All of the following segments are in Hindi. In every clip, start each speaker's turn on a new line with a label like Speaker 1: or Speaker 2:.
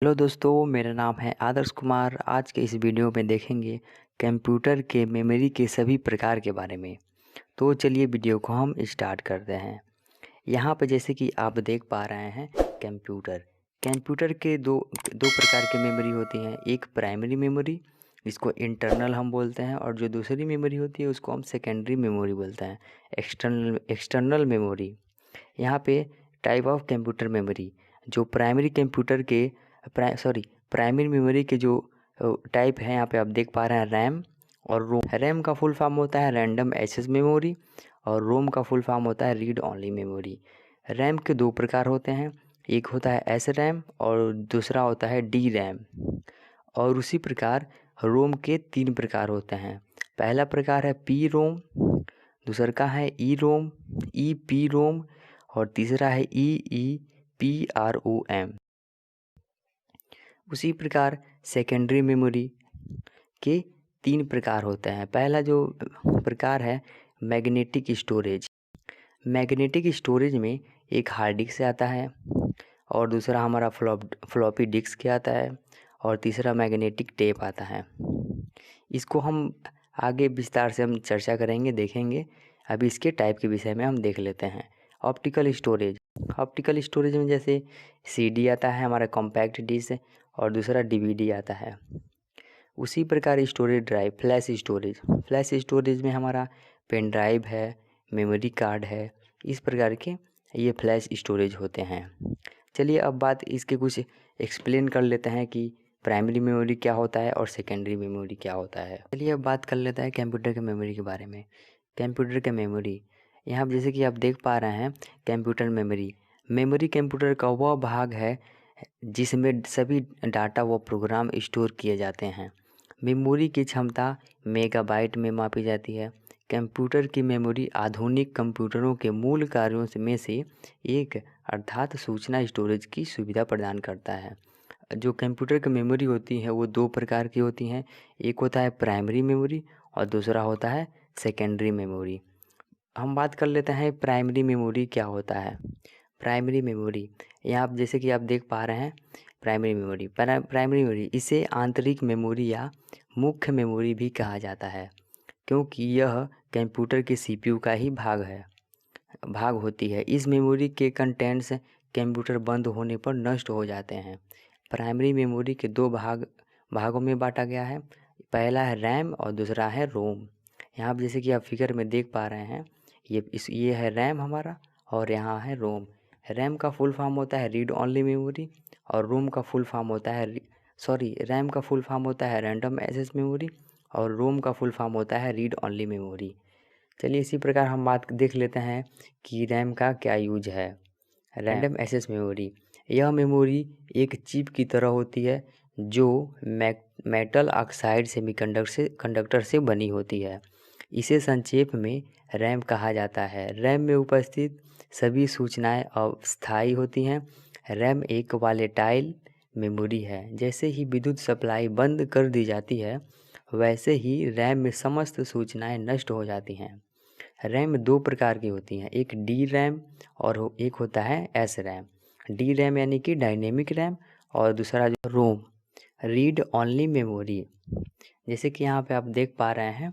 Speaker 1: हेलो दोस्तों, मेरा नाम है आदर्श कुमार। आज के इस वीडियो में देखेंगे कंप्यूटर के मेमोरी के सभी प्रकार के बारे में। तो चलिए वीडियो को हम स्टार्ट करते हैं। यहाँ पे जैसे कि आप देख पा रहे हैं कंप्यूटर के दो दो प्रकार की मेमोरी होती हैं। एक प्राइमरी मेमोरी, इसको इंटरनल हम बोलते हैं, और जो दूसरी मेमोरी होती है उसको हम सेकेंडरी मेमोरी बोलते हैं, एक्सटर्नल मेमोरी। यहाँ पे टाइप ऑफ कंप्यूटर मेमोरी, जो प्राइमरी कंप्यूटर के प्राइमरी मेमोरी के जो टाइप है यहाँ पे आप देख पा रहे हैं, रैम और रोम। रैम का फुल फॉर्म होता है रैंडम एक्सेस मेमोरी, और रोम का फुल फॉर्म होता है रीड ओनली मेमोरी। रैम के दो प्रकार होते हैं, एक होता है एस रैम और दूसरा होता है डी रैम। और उसी प्रकार रोम के तीन प्रकार होते हैं। पहला प्रकार है पी रोम, दूसरा का है ई रोम, ई पी रोम, और तीसरा है E P R O M. उसी प्रकार सेकेंडरी मेमोरी के तीन प्रकार होते हैं। पहला जो प्रकार है मैग्नेटिक स्टोरेज। मैग्नेटिक स्टोरेज में एक हार्ड डिस्क से आता है, और दूसरा हमारा फ्लॉपी डिस्क के आता है, और तीसरा मैग्नेटिक टेप आता है। इसको हम आगे विस्तार से हम चर्चा करेंगे, देखेंगे। अभी इसके टाइप के विषय में हम देख लेते हैं। ऑप्टिकल स्टोरेज में जैसे सीडी आता है हमारा कॉम्पैक्ट डिस्क, और दूसरा डीवीडी आता है। उसी प्रकार स्टोरेज ड्राइव, फ्लैश स्टोरेज में हमारा पेन ड्राइव है, मेमोरी कार्ड है। इस प्रकार के ये फ्लैश स्टोरेज होते हैं। चलिए अब बात इसके कुछ एक्सप्लेन कर लेते हैं कि प्राइमरी मेमोरी क्या होता है और सेकेंडरी मेमोरी क्या होता है। चलिए अब बात कर लेते हैं कंप्यूटर के मेमोरी के बारे में। कंप्यूटर के मेमोरी, यहाँ जैसे कि आप देख पा रहे हैं कंप्यूटर मेमोरी कंप्यूटर का वह भाग है जिसमें सभी डाटा व प्रोग्राम स्टोर किए जाते हैं। मेमोरी की क्षमता मेगाबाइट में मापी जाती है। कंप्यूटर की मेमोरी आधुनिक कंप्यूटरों के मूल कार्यों में से एक अर्थात सूचना स्टोरेज की सुविधा प्रदान करता है। जो कंप्यूटर की मेमोरी होती है वो दो प्रकार की होती हैं, एक होता है प्राइमरी मेमोरी और दूसरा होता है सेकेंडरी मेमोरी। हम बात कर लेते हैं प्राइमरी मेमोरी क्या होता है। प्राइमरी मेमोरी, यहाँ आप जैसे कि आप देख पा रहे हैं प्राइमरी मेमोरी इसे आंतरिक मेमोरी या मुख्य मेमोरी भी कहा जाता है, क्योंकि यह कंप्यूटर के सीपीयू का ही भाग होती है। इस मेमोरी के कंटेंट्स कंप्यूटर बंद होने पर नष्ट हो जाते हैं। प्राइमरी मेमोरी के दो भागों में बांटा गया है। पहला है रैम और दूसरा है रोम। यहाँ आप जैसे कि आप फिगर में देख पा रहे हैं, ये है रैम हमारा और यहाँ है रोम। रैम का फुल फॉर्म होता है रीड ओनली मेमोरी, और रोम का फुल फॉर्म होता है रैम का फुल फॉर्म होता है रैंडम एक्सेस मेमोरी, और रोम का फुल फॉर्म होता है रीड ओनली मेमोरी। चलिए इसी प्रकार हम बात देख लेते हैं कि रैम का क्या यूज है। रैंडम एक्सेस मेमोरी, यह मेमोरी एक चिप की तरह होती है जो मेटल ऑक्साइड सेमीकंडक्टर से बनी होती है। इसे संक्षेप में रैम कहा जाता है। रैम में उपस्थित सभी सूचनाएं अस्थायी होती हैं। रैम एक वॉलेटाइल मेमोरी है। जैसे ही विद्युत सप्लाई बंद कर दी जाती है, वैसे ही रैम में समस्त सूचनाएं नष्ट हो जाती हैं। रैम दो प्रकार की होती हैं, एक डी रैम और एक होता है एस रैम। डी रैम यानी कि डायनेमिक रैम, और दूसरा जो रोम, रीड ओनली मेमोरी। जैसे कि यहाँ पे आप देख पा रहे हैं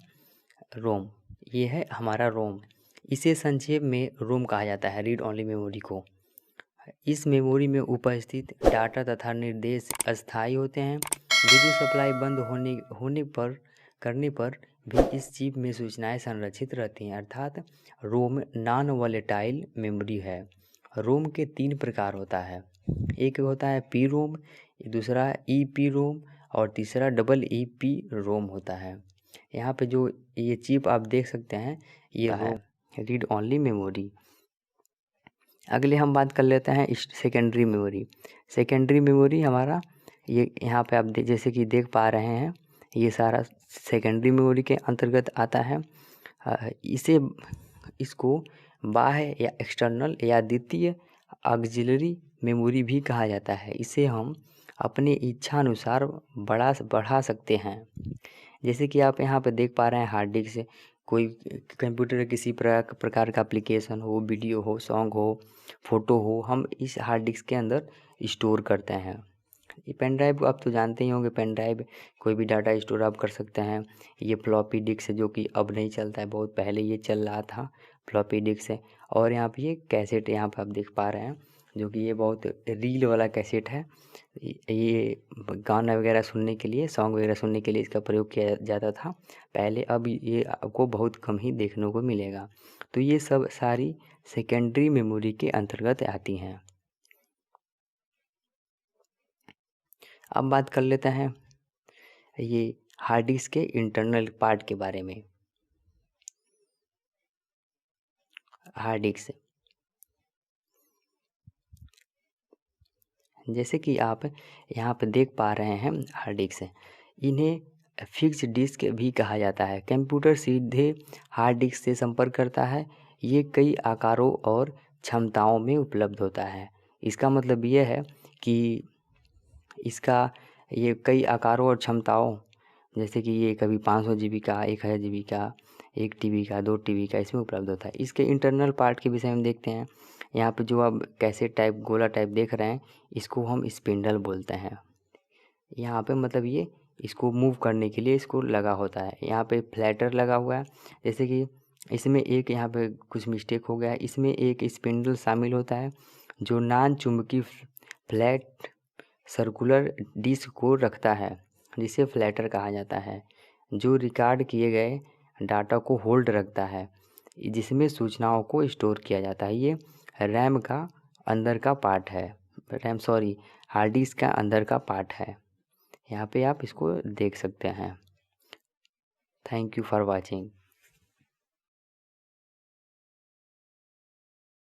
Speaker 1: रोम, ये है हमारा रोम। इसे संक्षेप में रोम कहा जाता है, रीड ओनली मेमोरी को। इस मेमोरी में उपस्थित डाटा तथा निर्देश अस्थायी होते हैं। विद्युत सप्लाई बंद करने पर भी इस चिप में सूचनाएं संरक्षित रहती हैं, अर्थात रोम नॉन वॉलेटाइल मेमोरी है। रोम के तीन प्रकार होता है, एक होता है पी रोम, दूसरा ई पी रोम, और तीसरा डबल ई पी रोम होता है। यहाँ पे जो ये चिप आप देख सकते हैं, ये रोम रीड ओनली मेमोरी। अगले हम बात कर लेते हैं सेकेंडरी मेमोरी हमारा, ये यहाँ पे आप जैसे कि देख पा रहे हैं, ये सारा सेकेंडरी मेमोरी के अंतर्गत आता है। इसको बाह्य या एक्सटर्नल या द्वितीय ऑक्सिलरी मेमोरी भी कहा जाता है। इसे हम अपने इच्छा अनुसार बढ़ा सकते हैं। जैसे कि आप यहाँ पे देख पा रहे हैं हार्ड डिस्क से कोई कंप्यूटर किसी प्रकार का एप्लीकेशन हो, वीडियो हो, सॉन्ग हो, फोटो हो, हम इस हार्ड डिस्क के अंदर स्टोर करते हैं। ये पेन ड्राइव आप तो जानते ही होंगे, पेन ड्राइव कोई भी डाटा स्टोर आप कर सकते हैं। ये फ्लॉपी डिस्क जो कि अब नहीं चलता है, बहुत पहले ये चल रहा था फ्लॉपी डिस्क है। और यहाँ पे ये कैसेट यहाँ पे आप देख पा रहे हैं, जो कि ये बहुत रील वाला कैसेट है। ये गाना वगैरह सुनने के लिए, सॉन्ग वगैरह सुनने के लिए इसका प्रयोग किया जाता था पहले। अब ये आपको बहुत कम ही देखने को मिलेगा। तो ये सब सारी सेकेंडरी मेमोरी के अंतर्गत आती हैं। अब बात कर लेते हैं ये हार्ड डिस्क के इंटरनल पार्ट के बारे में। हार्ड डिस्क जैसे कि आप यहाँ पे देख पा रहे हैं, हार्ड डिस्क इन्हें फिक्स्ड डिस्क भी कहा जाता है। कंप्यूटर सीधे हार्ड डिस्क से संपर्क करता है। ये कई आकारों और क्षमताओं में उपलब्ध होता है। इसका मतलब ये है कि इसका ये कई आकारों और क्षमताओं, जैसे कि ये कभी 500 जीबी का, 1000 जीबी का, 1 टीबी का, 2 टीबी का इसमें उपलब्ध होता है। इसके इंटरनल पार्ट के विषय में देखते हैं। यहाँ पे जो आप कैसेट टाइप, गोला टाइप देख रहे हैं, इसको हम स्पिंडल बोलते हैं। यहाँ पे मतलब ये इसको मूव करने के लिए इसको लगा होता है। यहाँ पे फ्लैटर लगा हुआ है, जैसे कि इसमें एक यहाँ पे कुछ मिस्टेक हो गया है, इसमें एक स्पिंडल शामिल होता है जो नान चुंबकीय फ्लैट सर्कुलर डिस्क को रखता है, जिसे फ्लैटर कहा जाता है, जो रिकॉर्ड किए गए डाटा को होल्ड रखता है, जिसमें सूचनाओं को स्टोर किया जाता है। ये रैम का अंदर का पार्ट है, हार्ड डिस्क का अंदर का पार्ट है। यहाँ पे आप इसको देख सकते हैं। Thank you for watching.